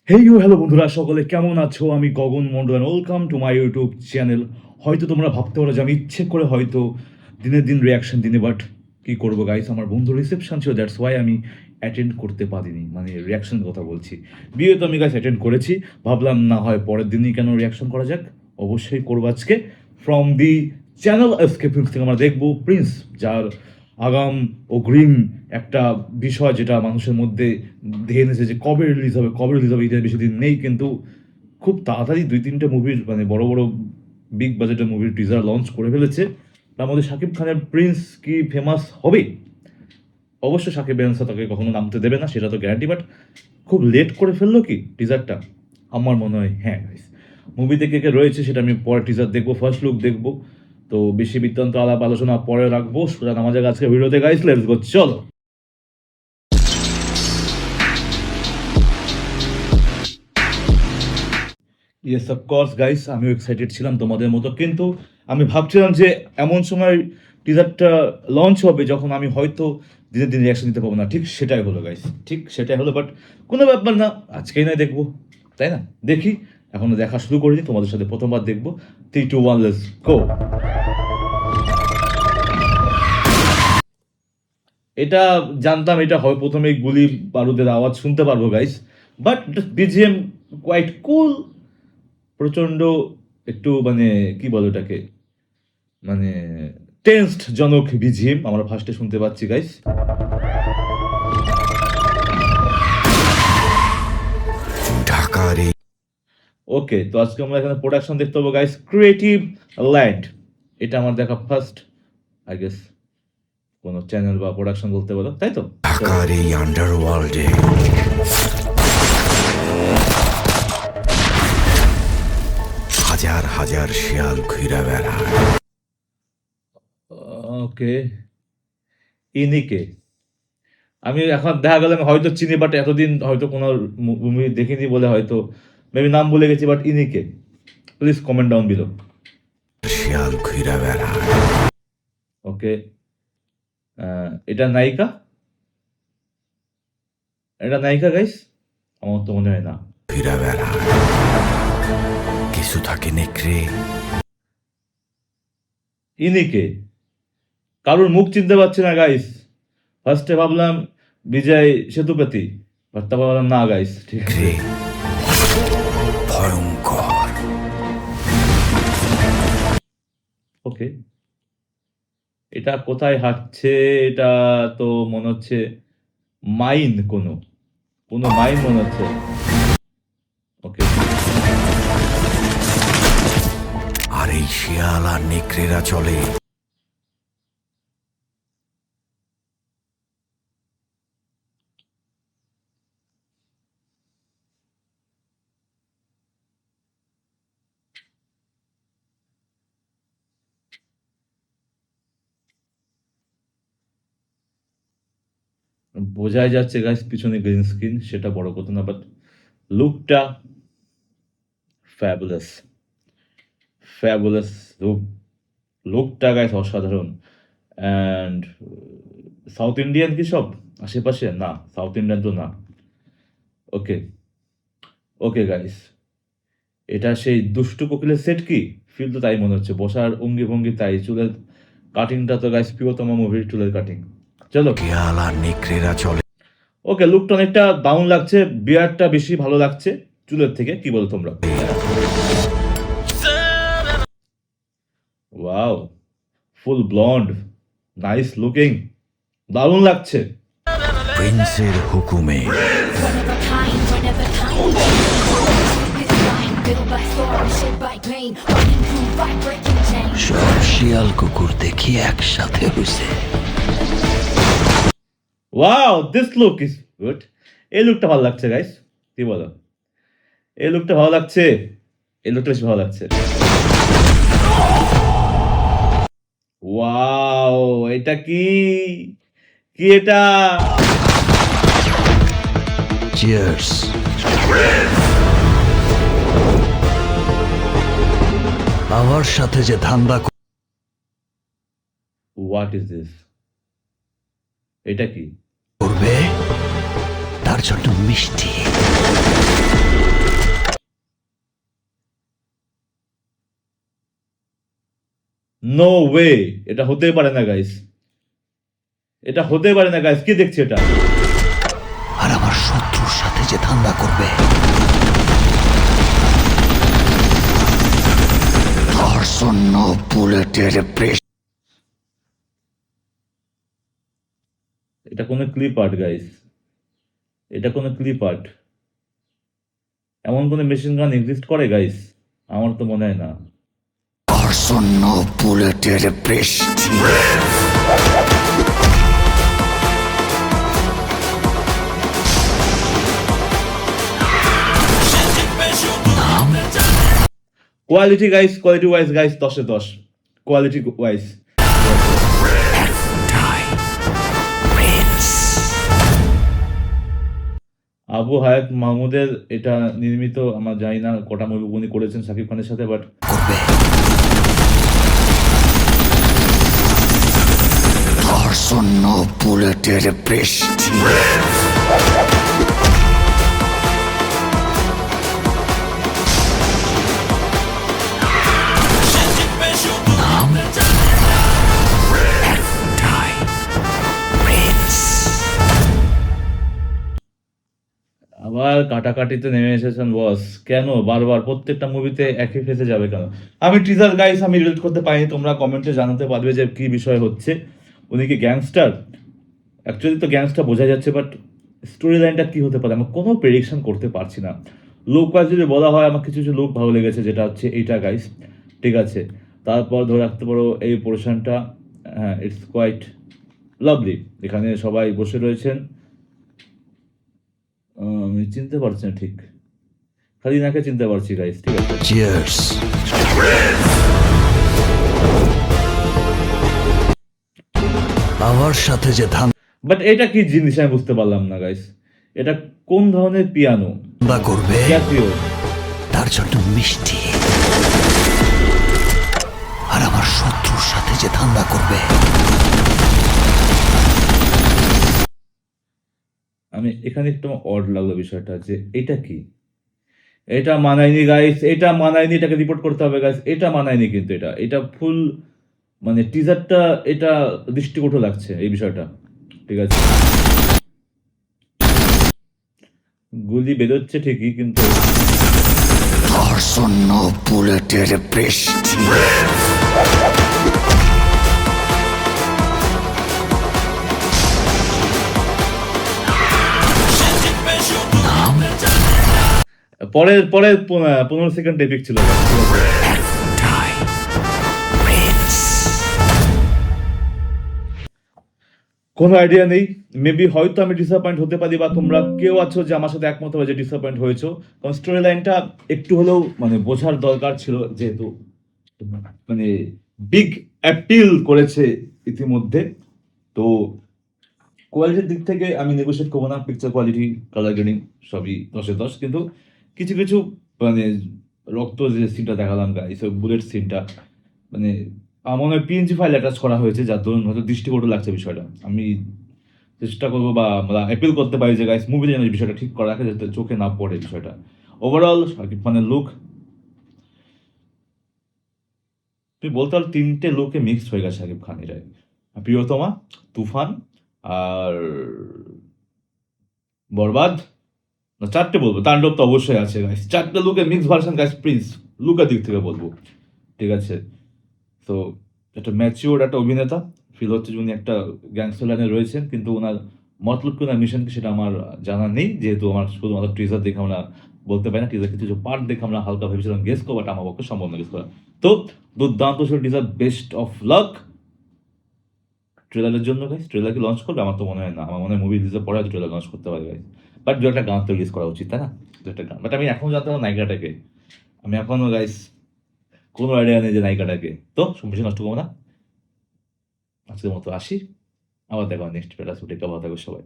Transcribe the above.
Hello বন্ধুরা, সকলে কেমন আছো? আমি Gagan Mondal, welcome to my YouTube channel. হয়তো তোমরা ভাবতে পারো যে আমি ইচ্ছে করে হয়তো দিনের দিন রিয়াকশন দিনে, বাট কি করবো গাইস, আমার বন্ধু রিসেপশন ছিল, দ্যাটস ওয়াই আমি অ্যাটেন্ড করতে পারিনি। মানে রিয়াকশনের কথা বলছি। বিয়ে তো আমি গাইস অ্যাটেন্ড করেছি, ভাবলাম না হয় পরের দিনই কেন রিয়াকশন করা যাক। অবশ্যই করবো আজকে। From the channel SK films থেকে আমরা দেখবো প্রিন্স, যার আগাম অগ্রিম একটা বিষয় যেটা মানুষের মধ্যে ধেয়ে এনেছে যে কবে রিলিজ হবে, এটা বেশি দিন নেই, কিন্তু খুব তাড়াতাড়ি দুই তিনটে মুভির মানে বড় বড় বিগ বাজেটের মুভির টিজার লঞ্চ করে ফেলেছে। তার মধ্যে শাকিব খানের প্রিন্স কি ফেমাস হবে? অবশ্য শাকিব খান তাকে কখনো নামতে দেবে না, সেটা তো গ্যারান্টি, বাট খুব লেট করে ফেললো কি টিজারটা? আমার মনে হয় হ্যাঁ। মুভিতে কে কে রয়েছে সেটা আমি পরে টিজার দেখবো, ফার্স্ট লুক দেখবো। তো বেশি বৃত্তান্ত আলাপ আলোচনা পরে রাখবো, সোজা নামা যাক আজকে ভিডিওতে গাইস, লেটস গো, চলো। ইয়েস অফকোর্স গাইস, আমিও এক্সাইটেড ছিলাম তোমাদের মতো, কিন্তু আমি ভাবছিলাম যে এমন সময় টিজারটা লঞ্চ হবে যখন আমি হয়তো দিনের দিন রিয়াকশন দিতে পারবো না। ঠিক সেটাই হলো গাইস, ঠিক সেটাই হলো, বাট কোনো ব্যাপার না, আজকেই নয় দেখবো, তাই না? দেখি, এখনো দেখা শুরু করিনি, তোমাদের সাথে প্রথমবার দেখবো। 3, 2, 1, লেটস গো। এটা জানতাম এটা হয় প্রথমে গুলি বারুদের আওয়াজ শুনতে পারবো গাইস, বাট বিজিএম কোয়াইট কুল, প্রচন্ড একটু মানে কি বলো এটাকে, মানে টেন্সড জনক বিজিএম আমরা ফার্স্টে শুনতে পাচ্ছি গাইস। ঢাকারে ওকে, তো আজকে আমরা এখানে প্রোডাকশন দেখতে পাবো গাইস, ক্রিয়েটিভ ল্যান্ড। এটা আমার দেখা ফার্স্ট, আই গেস, কোন চ্যানেল বা প্রোডাকশন বলতে পারো, তাই তো? ঢাকার এই আন্ডারওয়ার্ল্ডে হাজার হাজার শিয়াল ঘুরে বেড়ায়। ওকে, ইনিকে আমি এখন দেখা গেল আমি হয়তো চিনি, বাট এতদিন হয়তো কোনো মুভি দেখিনি বলে হয়তো মেবি নাম ভুলে গেছি, বাট ইনিকে প্লিজ কমেন্ট ডাউন বিলো। শিয়াল ঘুরে বেড়ায়। ওকে, এটা নায়িকা, এটা নায়িকা গাইস? আমার তো মনে হয় না। ঘুরে বেড়ায় কিছু থাকে নেকড়ে। ইনিকে কারোর মুখ চিনতে পারছি না গাইস। ফার্স্টে ভাবলাম বিজয় সেতুপতি, বাট তারপর ভাবলাম না গাইস, ঠিক আছে। ভয়ঙ্কর। ওকে, এটা কোথায় হাঁটছে? এটা তো মনে হচ্ছে মাইন, কোনো কোনো মাইন মনে হচ্ছে। ওকে, আর এই শিয়াল আর নেকড়েরা চলে। বোঝাই যাচ্ছে গাইস পিছনে গ্রিন স্ক্রিন, সেটা বড় কথা না, বাট লুকটা ফ্যাবুলাস, ফ্যাবুলাস লুক, লুকটা গাইস অসাধারণ। অ্যান্ড সাউথ ইন্ডিয়ান কি সব আশেপাশে? না, সাউথ ইন্ডিয়ান তো না। ওকে, ওকে গাইস, এটা সেই দুষ্টু কোকিলের সেট কি? ফিল তো তাই মনে হচ্ছে, বসার অঙ্গি ভঙ্গি তাই, চুলের কাটিংটা তো গাইস প্রিয়তমা মুভির চুলের কাটিং। চলো, শিয়াল আর নেকড়েরা চলে। ওকে, লুকটা অনেকটা দারুণ লাগছে, বিয়ারটা বেশি ভালো লাগছে চুলের থেকে, কি বলো তোমরা? ওয়াও, ফুল ব্লন্ড, নাইস লুকিং, দারুণ লাগছে। প্রিন্সের হুকুমে সব শিয়াল কুকুর দেখি একসাথে হয়েছে। Wow, this look is good. এই লুকটা ভালো লাগছে গাইস, কি বলো? এই লুকটা ভালো লাগছে, এই লুকটা বেশি ভালো লাগছে। ওয়াও, এটা কি, কি এটা? চিয়ার্স। আমার সাথে যে ধান্দা হোয়াট ইজ দিস? এটা কি? করবে তার জন্য মিষ্টি। নো ওয়ে, এটা হতেই পারে না গাইস, এটা হতে পারে না গাইস। কি দেখছি এটা? আর আমার শত্রুর সাথে যে ধান্দা করবে তার জন্য বুলেটের প্রেস। এটা কোনো ক্লিপ আর্ট গাইস, এটা কোনো ক্লিপ আর্ট? এমন কোনো মেশিন গান এক্সিস্ট করে গাইস? আমার তো মনে হয় না। তার জন্য বুলেটের বৃষ্টি। Quality guys, quality wise guys 10-এ 10, কোয়ালিটি ওয়াইজ। আবু হায়াত মাহমুদের এটা নির্মিত, আমার জানি না কটা মুভি উনি করেছেন শাকিব খানের সাথে, বাট করবে তার জন্য বুলেটের বৃষ্টি। নাম একটাই, প্রিন্স। আবার কাটাকাটিতে নেমে এসেছেন বস। কেন বারবার প্রত্যেকটা মুভিতে একই ফেসে যাবে কেন? আমি টিজার গাইস আমি রিলেট করতে পারিনি, তোমরা কমেন্টে জানাতে পারবে যে কি বিষয় হচ্ছে। উনি কি গ্যাংস্টার? অ্যাকচুয়ালি তো গ্যাংস্টার বোঝা যাচ্ছে, বাট স্টোরি লাইনটা কি হতে পারে আমার কোনো প্রেডিকশন করতে পারছি না। লুক ওয়াইজ যদি বলা হয়, আমার কিছু কিছু লুক ভালো লেগেছে, যেটা হচ্ছে এইটা গাইস, ঠিক আছে। তারপর ধরে রাখতে পারো এই পোর্শনটা, হ্যাঁ ইটস কোয়াইট লাভলি। এখানে সবাই বসে রয়েছেন, আমি চিনতে পারছি না ঠিক, খালি নাকে চিনতে পারছি গাইস, ঠিক আছে। চিয়ার্স। আমার সাথে যে বাট এটা কি জিনিস আমি বুঝতে পারলাম না গাইস। এটা কোন ধরনের পিয়ানো? ধান্দা করবে জাতীয়? তার জন্য মিষ্টি। আর আমার শত্রুর সাথে যে ধান্দা করবে আমি এখানে একটু অড লাগলো বিষয়টা, যে এটা কি, এটা মানায়নি গাইস, এটা মানায়নি, এটাকে রিপোর্ট করতে হবে গাইস, এটা মানায়নি। কিন্তু এটা এটা ফুল মানে টিজারটা এটা দৃষ্টিকটু লাগছে এই বিষয়টা, ঠিক আছে। গুলি বেরোচ্ছে ঠিকই, কিন্তু তার জন্য বুলেটের বৃষ্টি। নাম পরের পরের 15 সেকেন্ড এপিক ছিল guys, ঠিক আছে? একটাই, প্রিন্স। কোনো আইডিয়া নেই, মেবি হয়তো আমি ডিসঅ্যাপয়েন্ট হতে পারি, বা তোমরা কেউ আছো যে আমার সাথে একমত হবে যে ডিসঅ্যাপয়েন্ট হয়েছো। কারণ স্টোরি লাইনটা একটু হলেও মানে বোঝার দরকার ছিল, যেহেতু মানে বিগ অ্যাপিল করেছে ইতিমধ্যে। তো কোয়ালিটির দিক থেকে আমি নেগোশিয়েট করবো না, পিকচার কোয়ালিটি, কালার গ্রেডিং সবই 10-এ 10, কিন্তু কিছু কিছু মানে রক্ত যে সিনটা দেখালাম গাইস, বুলেট সিনটা, মানে আমার মনে হয় পিএনজি ফাইল অ্যাটাচ করা হয়েছে, যার দরুন হয়তো দৃষ্টিকটু লাগছে বিষয়টা। আমি চেষ্টা করবো বা আমরা অ্যাপিল করতে পারি যে গাইস মুভিতে যেন এই বিষয়টা ঠিক করা রাখে, যাতে চোখে না পড়ে বিষয়টা। ওভারঅল শাকিব খানের লুক, তুই বলতে পারো 3টে লুকে মিক্সড হয়ে গেছে শাকিব খান এটাই। প্রিয়তমা, তুফান আর বরবাদ, না 4টে বলবো, তাণ্ডব তো অবশ্যই আছে গাইস। 4টে লুকে মিক্স ভার্সন গাইস, প্রিন্স লুকের দিক থেকে বলবো, ঠিক আছে। তো একটা ম্যাচিওর একটা অভিনেতা ফিল হচ্ছে যে উনি একটা গ্যাংস্টার লাইনে রয়েছেন, কিন্তু ওনার মতলব কি ওনার মিশন কি সেটা আমার জানা নেই, যেহেতু আমার শুধুমাত্র টিজার দেখে আমরা বলতে পারি না। টিজার কিছু কিছু পার্ট দেখে আমরা হালকা ভেবেছিলাম গেস করবো, বাট আমার পক্ষে সম্ভব না গেস করা। তো দুর্দান্ত ছিল টিজার, বেস্ট অফ লাক ট্রেলারের জন্য গাইস। ট্রেলার কি লঞ্চ করবে? আমার তো মনে হয় না, আমার মনে হয় মুভি রিলিজের পরে হয়তো ট্রেলার লঞ্চ করতে পারে গাইস। বাট দু একটা গান তো রিলিজ করা উচিত, তাই না? দু একটা গান, বাট আমি এখনো জানতে পারবো নায়িকাটাকে। আমি এখনো গাইস কোনো আইডিয়া নেই যে নায়িকাটাকে। তো বেশি নষ্ট করবো না, আজকের মতো আসি, আবার দেখা নেক্সট প্যারাসুটে। ভালো থাকবে সবাই।